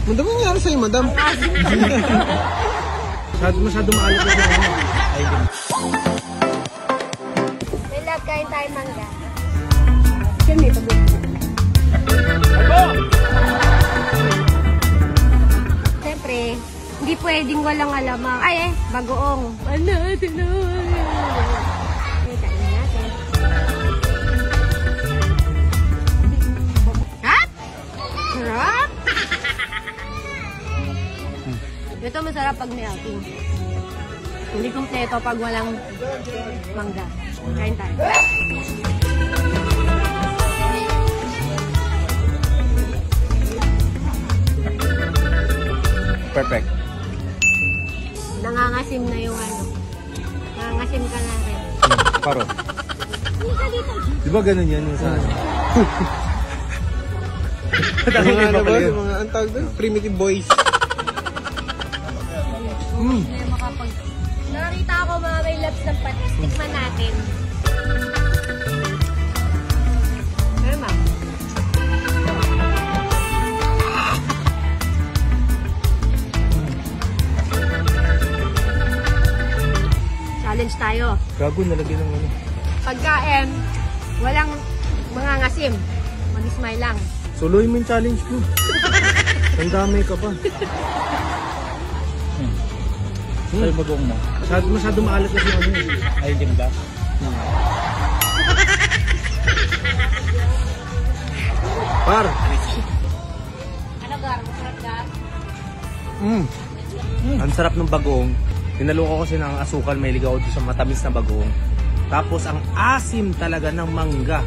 Madam, nangyari sa'yo, madam. Masyado maalit na siya. May love, kain tayo mangga. Siyempre, hindi pwedeng walang alamang. Ay, bagoong. Ano, tinawag. Ay, kain natin. Hap? Sarap? Ito masarap pag may outing. Hindi kumpleto pag walang mangga. Kain tayo. Perfect. Nangangasim na yung ano. Nangangasim ka na rin. Paro. Hindi ka dito. Di ba ganun yan yung sa ano? Mga ano ba? Mga antag doon? Primitive boys. Hindi makapag... Nakita ako mga may labs ng patis. Tikman natin. Pero ma. Challenge tayo. Gago, nalagyan ng ano. Pagkain, walang mga ngasim. Mag-smile lang. Soloy mo yung challenge mo. Tandamay ka pa. Sa'yo bagong mo. Masyado maalat na siya. Ay, hindi ba? Par! Ano gar? Masarap gar? Ang sarap ng bagoong. Tinaloko ko kasi ng asukal, may ligaw doon sa matamis na bagoong. Tapos ang asim talaga ng mangga.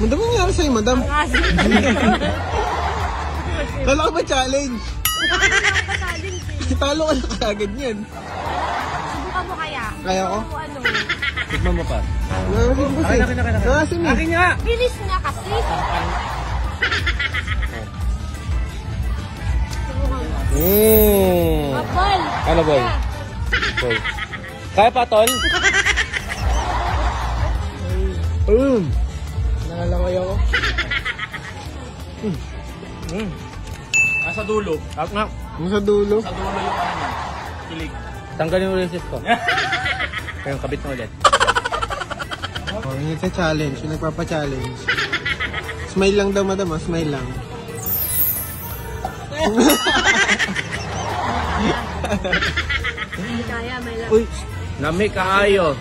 Madam, nangyari sa'yo, madam? Ang asim. Kala ko ba challenge? Challenge eh. Talo ka na kagad yan. Subukan mo kaya? Kaya ko? O ano? Tignan mo pa. Nangasim ko siya. Nangasim eh. Akin nga! Bilis nga kasi. Subukan mo. Apol! Ano, boy? Boy. Kaya pa, tol? Nangalangay ako. Nasa dulo. Nga. Sa dulo. Sa dulo yung ano niya. Kilig. Tanggalin mo resist ko. Kaya kabit mo ulit. Oh, yun yung challenge. Yung nagpapa-challenge. Smile lang daw, madam. Smile lang. Hindi kaya, may lang. Uy! Nami kaayo.